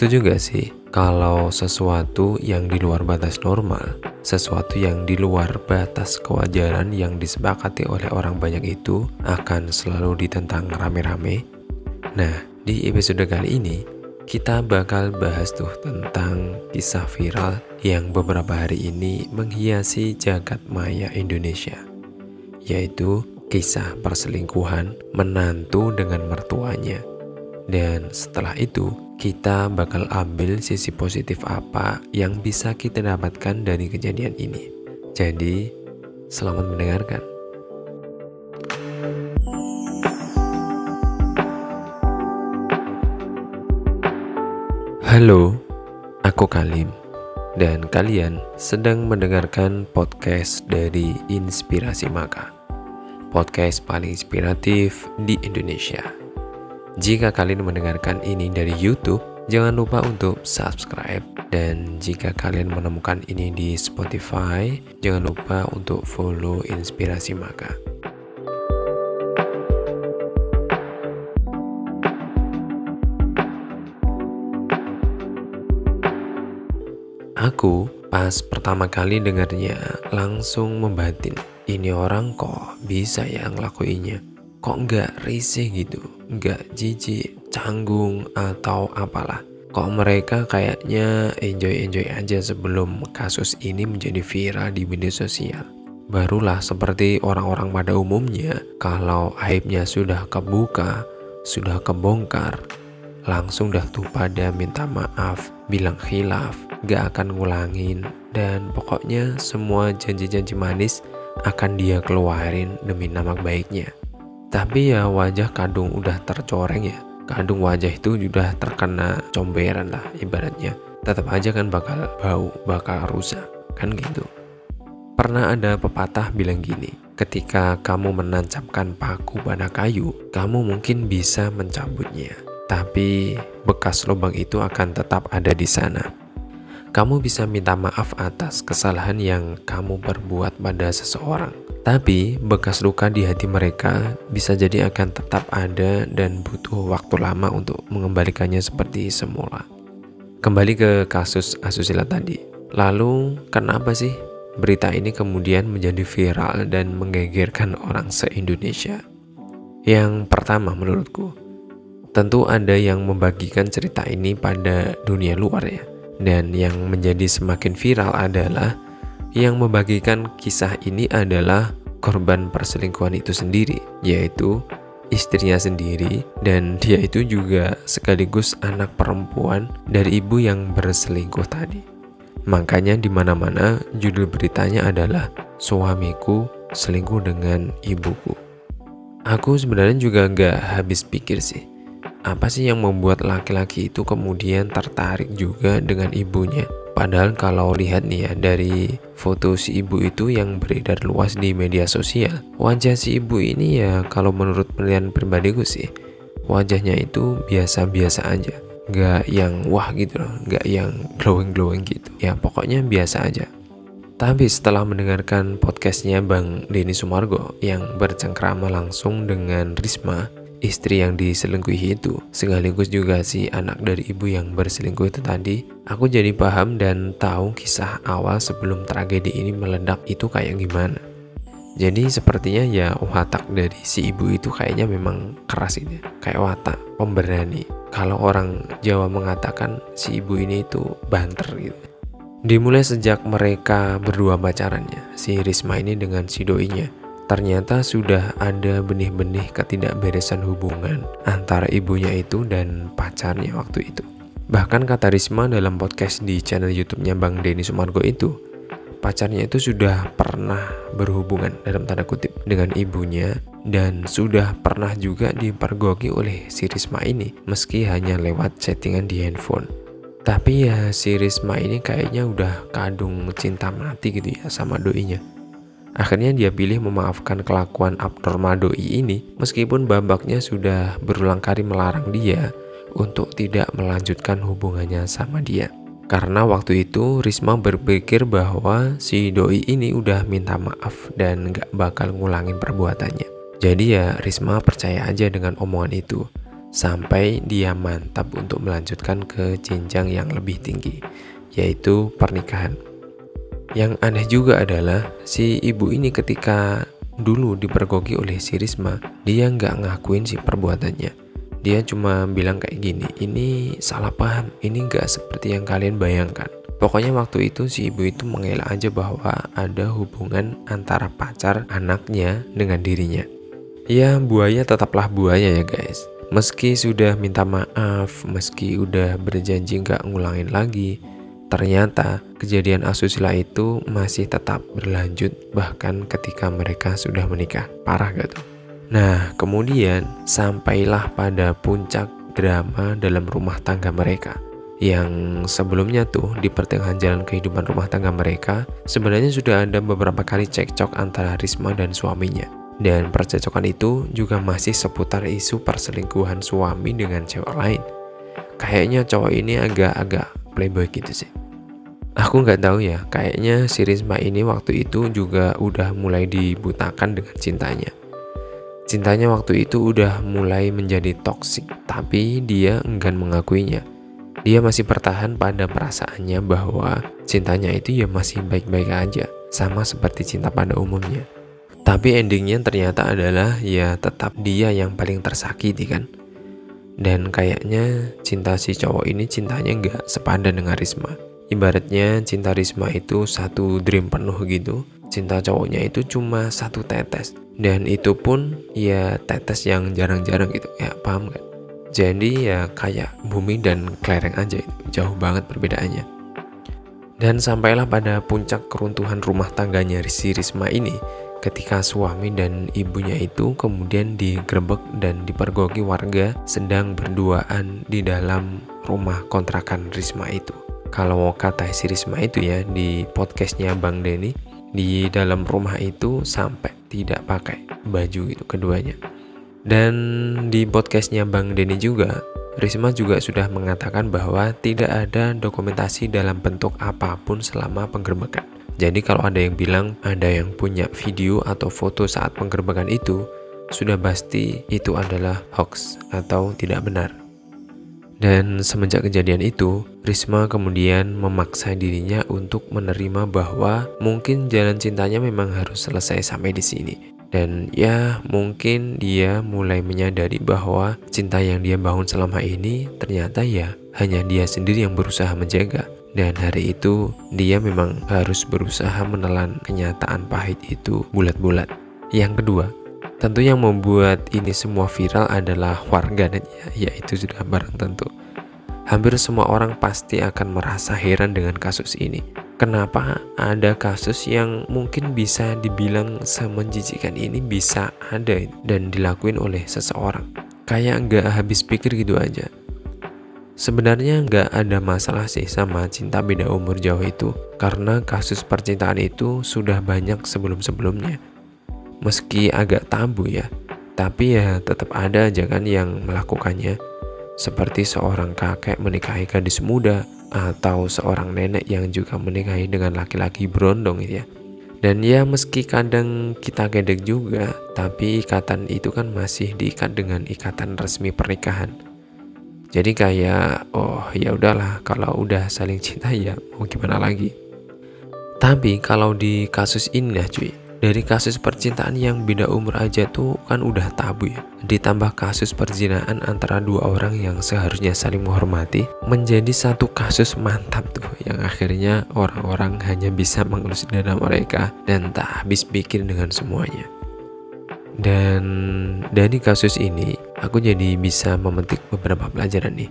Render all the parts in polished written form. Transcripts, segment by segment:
Setuju gak sih kalau sesuatu yang di luar batas normal, sesuatu yang di luar batas kewajaran yang disepakati oleh orang banyak itu akan selalu ditentang rame-rame? Nah, di episode kali ini kita bakal bahas tuh tentang kisah viral yang beberapa hari ini menghiasi jagat maya Indonesia, yaitu kisah perselingkuhan menantu dengan mertuanya. Dan setelah itu kita bakal ambil sisi positif apa yang bisa kita dapatkan dari kejadian ini. Jadi, selamat mendengarkan. Halo, aku Kalim, dan kalian sedang mendengarkan podcast dari Inspirasi Maka, podcast paling inspiratif di Indonesia. Jika kalian mendengarkan ini dari YouTube, jangan lupa untuk subscribe. Dan jika kalian menemukan ini di Spotify, jangan lupa untuk follow Inspirasi Maka. Aku pas pertama kali dengarnya langsung membatin, ini orang kok bisa ya ngelakuinnya? Kok nggak risih gitu, nggak jijik, canggung, atau apalah. Kok mereka kayaknya enjoy-enjoy aja sebelum kasus ini menjadi viral di media sosial. Barulah seperti orang-orang pada umumnya, kalau aibnya sudah kebuka, sudah kebongkar, langsung dah tuh pada minta maaf, bilang khilaf, gak akan ngulangin, dan pokoknya semua janji-janji manis akan dia keluarin demi nama baiknya. Tapi ya wajah kadung udah tercoreng ya. Kadung wajah itu sudah terkena comberan lah ibaratnya. Tetap aja kan bakal bau, bakal rusak, kan gitu. Pernah ada pepatah bilang gini, ketika kamu menancapkan paku pada kayu, kamu mungkin bisa mencabutnya, tapi bekas lubang itu akan tetap ada di sana. Kamu bisa minta maaf atas kesalahan yang kamu perbuat pada seseorang, tapi bekas luka di hati mereka bisa jadi akan tetap ada dan butuh waktu lama untuk mengembalikannya seperti semula. Kembali ke kasus asusila tadi. Lalu kenapa sih berita ini kemudian menjadi viral dan menggegerkan orang se-Indonesia? Yang pertama menurutku, tentu ada yang membagikan cerita ini pada dunia luar ya. Dan yang menjadi semakin viral adalah yang membagikan kisah ini adalah korban perselingkuhan itu sendiri, yaitu istrinya sendiri, dan dia itu juga sekaligus anak perempuan dari ibu yang berselingkuh tadi. Makanya di mana-mana judul beritanya adalah suamiku selingkuh dengan ibuku. Aku sebenarnya juga gak habis pikir sih. Apa sih yang membuat laki-laki itu kemudian tertarik juga dengan ibunya? Padahal kalau lihat nih ya dari foto si ibu itu yang beredar luas di media sosial, wajah si ibu ini ya kalau menurut penilaian pribadiku sih, wajahnya itu biasa-biasa aja. Gak yang wah gitu loh, gak yang glowing-glowing gitu. Ya pokoknya biasa aja. Tapi setelah mendengarkan podcastnya Bang Denny Sumargo yang bercengkrama langsung dengan Risma, istri yang diselingkuhi itu, sekaligus juga si anak dari ibu yang berselingkuh itu tadi, aku jadi paham dan tahu kisah awal sebelum tragedi ini meledak itu kayak gimana. Jadi sepertinya ya watak dari si ibu itu kayaknya memang keras gitu, kayak watak pemberani. Kalau orang Jawa mengatakan si ibu ini itu banter gitu. Dimulai sejak mereka berdua pacarannya, si Risma ini dengan si doinya. Ternyata sudah ada benih-benih ketidakberesan hubungan antara ibunya itu dan pacarnya waktu itu. Bahkan kata Risma dalam podcast di channel YouTube-nya Bang Denny Sumargo itu, pacarnya itu sudah pernah berhubungan dalam tanda kutip dengan ibunya dan sudah pernah juga dipergoki oleh si Risma ini meski hanya lewat chattingan di handphone. Tapi ya si Risma ini kayaknya udah kadung cinta mati gitu ya sama doinya. Akhirnya dia pilih memaafkan kelakuan abnormal doi ini meskipun babaknya sudah berulang kali melarang dia untuk tidak melanjutkan hubungannya sama dia. Karena waktu itu Risma berpikir bahwa si doi ini udah minta maaf dan gak bakal ngulangin perbuatannya. Jadi ya Risma percaya aja dengan omongan itu. sampai dia mantap untuk melanjutkan ke jenjang yang lebih tinggi, yaitu pernikahan. Yang aneh juga adalah si ibu ini ketika dulu dipergoki oleh si Risma, dia nggak ngakuin si perbuatannya. Dia cuma bilang kayak gini, ini salah paham, ini nggak seperti yang kalian bayangkan. Pokoknya waktu itu si ibu itu mengelak aja bahwa ada hubungan antara pacar anaknya dengan dirinya. Ya, buaya tetaplah buaya ya guys. Meski sudah minta maaf, meski udah berjanji nggak ngulangin lagi, ternyata kejadian asusila itu masih tetap berlanjut bahkan ketika mereka sudah menikah. Parah gak tuh? Nah, kemudian sampailah pada puncak drama dalam rumah tangga mereka. Yang sebelumnya tuh di pertengahan jalan kehidupan rumah tangga mereka, sebenarnya sudah ada beberapa kali cekcok antara Risma dan suaminya. Dan percekcokan itu juga masih seputar isu perselingkuhan suami dengan cewek lain. Kayaknya cowok ini agak-agak playboy gitu sih. Aku nggak tahu ya, kayaknya si Risma ini waktu itu juga udah mulai dibutakan dengan cintanya. Cintanya waktu itu udah mulai menjadi toksik, tapi dia enggan mengakuinya. Dia masih bertahan pada perasaannya bahwa cintanya itu ya masih baik-baik aja, sama seperti cinta pada umumnya. Tapi endingnya ternyata adalah ya tetap dia yang paling tersakiti kan. Dan kayaknya cinta si cowok ini cintanya nggak sepadan dengan Risma. Ibaratnya cinta Risma itu satu dream penuh gitu, cinta cowoknya itu cuma satu tetes. Dan itu pun ya tetes yang jarang-jarang gitu, ya paham gak? Jadi ya kayak bumi dan kelereng aja itu, jauh banget perbedaannya. Dan sampailah pada puncak keruntuhan rumah tangganya si Risma ini, ketika suami dan ibunya itu kemudian digerebek dan dipergoki warga sedang berduaan di dalam rumah kontrakan Risma itu. Kalau kata si Risma itu ya di podcastnya Bang Denny, di dalam rumah itu sampai tidak pakai baju itu keduanya. Dan di podcastnya Bang Denny juga, Risma juga sudah mengatakan bahwa tidak ada dokumentasi dalam bentuk apapun selama penggerbekan. Jadi kalau ada yang bilang ada yang punya video atau foto saat penggerbekan itu, sudah pasti itu adalah hoax atau tidak benar. Dan semenjak kejadian itu, Risma kemudian memaksa dirinya untuk menerima bahwa mungkin jalan cintanya memang harus selesai sampai di sini. Dan ya mungkin dia mulai menyadari bahwa cinta yang dia bangun selama ini ternyata ya hanya dia sendiri yang berusaha menjaga. Dan hari itu dia memang harus berusaha menelan kenyataan pahit itu bulat-bulat. Yang kedua, tentu yang membuat ini semua viral adalah warganet ya, yaitu sudah barang tentu. Hampir semua orang pasti akan merasa heran dengan kasus ini. Kenapa ada kasus yang mungkin bisa dibilang semenjijikan ini bisa ada dan dilakuin oleh seseorang? Kayak nggak habis pikir gitu aja. Sebenarnya nggak ada masalah sih sama cinta beda umur jauh itu, karena kasus percintaan itu sudah banyak sebelum-sebelumnya. Meski agak tabu ya, tapi ya tetap ada aja kan yang melakukannya. Seperti seorang kakek menikahi gadis muda, atau seorang nenek yang juga menikahi dengan laki-laki berondong gitu ya. Dan ya meski kadang kita gedek juga, tapi ikatan itu kan masih diikat dengan ikatan resmi pernikahan. Jadi kayak oh ya udahlah, kalau udah saling cinta ya mau gimana lagi. Tapi kalau di kasus ini ya cuy, dari kasus percintaan yang beda umur aja tuh kan udah tabu ya. Ditambah kasus perzinaan antara dua orang yang seharusnya saling menghormati, menjadi satu kasus mantap tuh yang akhirnya orang-orang hanya bisa mengelus dada mereka dan tak habis pikir dengan semuanya. Dan dari kasus ini aku jadi bisa memetik beberapa pelajaran nih.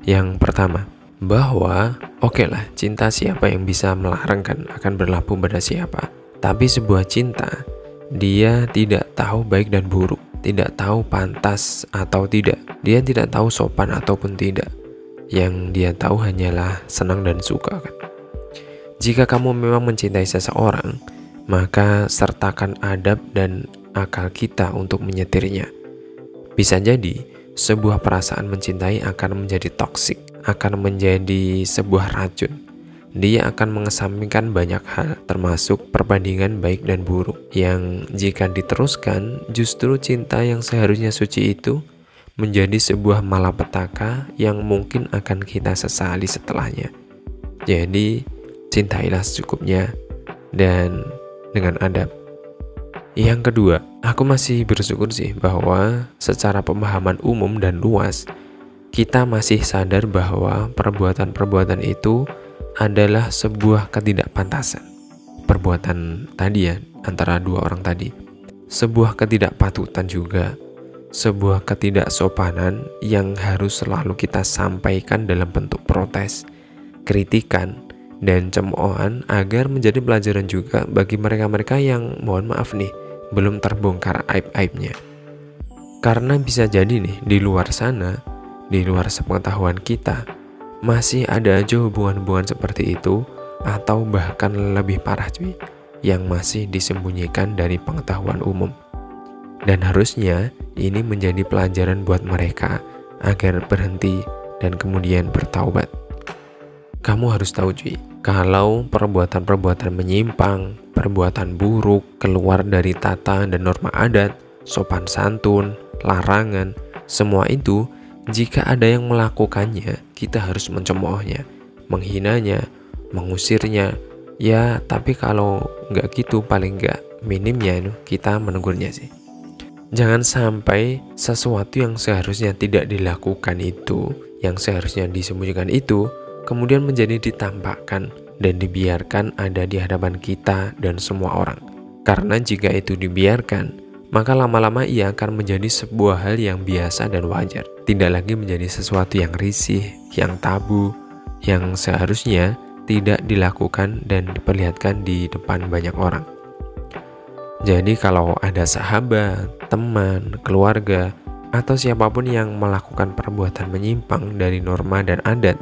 Yang pertama, bahwa oke lah, cinta siapa yang bisa melarang kan akan berlabuh pada siapa. Tapi sebuah cinta, dia tidak tahu baik dan buruk, tidak tahu pantas atau tidak, dia tidak tahu sopan ataupun tidak. Yang dia tahu hanyalah senang dan suka kan. Jika kamu memang mencintai seseorang, maka sertakan adab dan akal kita untuk menyetirnya. Bisa jadi sebuah perasaan mencintai akan menjadi toksik, akan menjadi sebuah racun. Dia akan mengesampingkan banyak hal, termasuk perbandingan baik dan buruk, yang jika diteruskan justru cinta yang seharusnya suci itu menjadi sebuah malapetaka yang mungkin akan kita sesali setelahnya. Jadi, cintailah secukupnya dan dengan adab. Yang kedua, aku masih bersyukur sih bahwa secara pemahaman umum dan luas, kita masih sadar bahwa perbuatan-perbuatan itu adalah sebuah ketidakpantasan. Perbuatan tadi ya, antara dua orang tadi. Sebuah ketidakpatutan juga. Sebuah ketidaksopanan yang harus selalu kita sampaikan dalam bentuk protes, kritikan, dan cemoohan agar menjadi pelajaran juga bagi mereka-mereka yang mohon maaf nih, belum terbongkar aib-aibnya. Karena bisa jadi nih, di luar sana, di luar sepengetahuan kita, masih ada aja hubungan-hubungan seperti itu, atau bahkan lebih parah cuy, yang masih disembunyikan dari pengetahuan umum. Dan harusnya ini menjadi pelajaran buat mereka agar berhenti dan kemudian bertaubat. Kamu harus tahu cuy, kalau perbuatan-perbuatan menyimpang, perbuatan buruk, keluar dari tata dan norma adat, sopan santun, larangan, semua itu jika ada yang melakukannya, kita harus mencemoohnya, menghinanya, mengusirnya. Ya, tapi kalau nggak gitu paling nggak minimnya kita menegurnya sih. Jangan sampai sesuatu yang seharusnya tidak dilakukan itu, yang seharusnya disembunyikan itu, kemudian menjadi ditampakkan dan dibiarkan ada di hadapan kita dan semua orang. Karena jika itu dibiarkan, maka lama-lama ia akan menjadi sebuah hal yang biasa dan wajar. Tidak lagi menjadi sesuatu yang risih, yang tabu, yang seharusnya tidak dilakukan dan diperlihatkan di depan banyak orang. Jadi kalau ada sahabat, teman, keluarga, atau siapapun yang melakukan perbuatan menyimpang dari norma dan adat,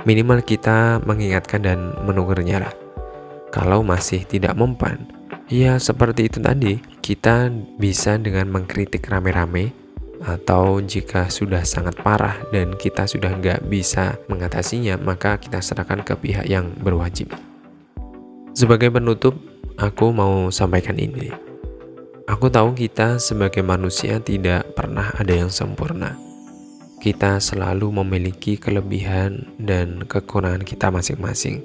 minimal kita mengingatkan dan menegurnya lah. Kalau masih tidak mempan, ya seperti itu tadi, kita bisa dengan mengkritik rame-rame, atau jika sudah sangat parah dan kita sudah nggak bisa mengatasinya, maka kita serahkan ke pihak yang berwajib. Sebagai penutup, aku mau sampaikan ini. Aku tahu kita sebagai manusia tidak pernah ada yang sempurna. Kita selalu memiliki kelebihan dan kekurangan kita masing-masing.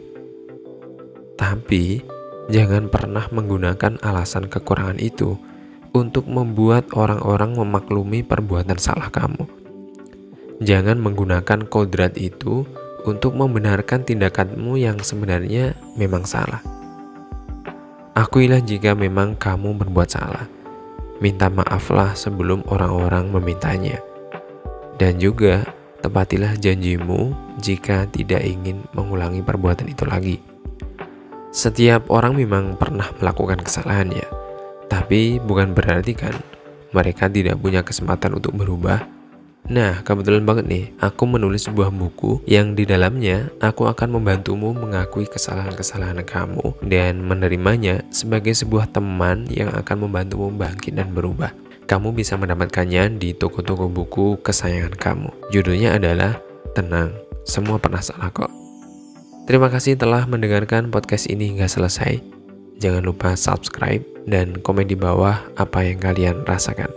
Tapi, jangan pernah menggunakan alasan kekurangan itu untuk membuat orang-orang memaklumi perbuatan salah kamu. Jangan menggunakan kodrat itu untuk membenarkan tindakanmu yang sebenarnya memang salah. Akuilah jika memang kamu berbuat salah. Minta maaflah sebelum orang-orang memintanya. Dan juga tepatilah janjimu jika tidak ingin mengulangi perbuatan itu lagi. Setiap orang memang pernah melakukan kesalahan ya. Tapi bukan berarti kan mereka tidak punya kesempatan untuk berubah. Nah, kebetulan banget nih, aku menulis sebuah buku yang di dalamnya aku akan membantumu mengakui kesalahan-kesalahan kamu dan menerimanya sebagai sebuah teman yang akan membantumu bangkit dan berubah. Kamu bisa mendapatkannya di toko-toko buku kesayangan kamu. Judulnya adalah Tenang, Semua Pernah Salah Kok. Terima kasih telah mendengarkan podcast ini hingga selesai. Jangan lupa subscribe dan komen di bawah apa yang kalian rasakan.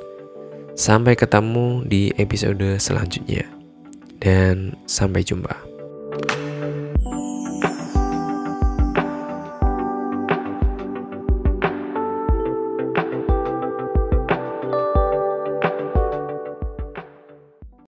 Sampai ketemu di episode selanjutnya. Dan sampai jumpa.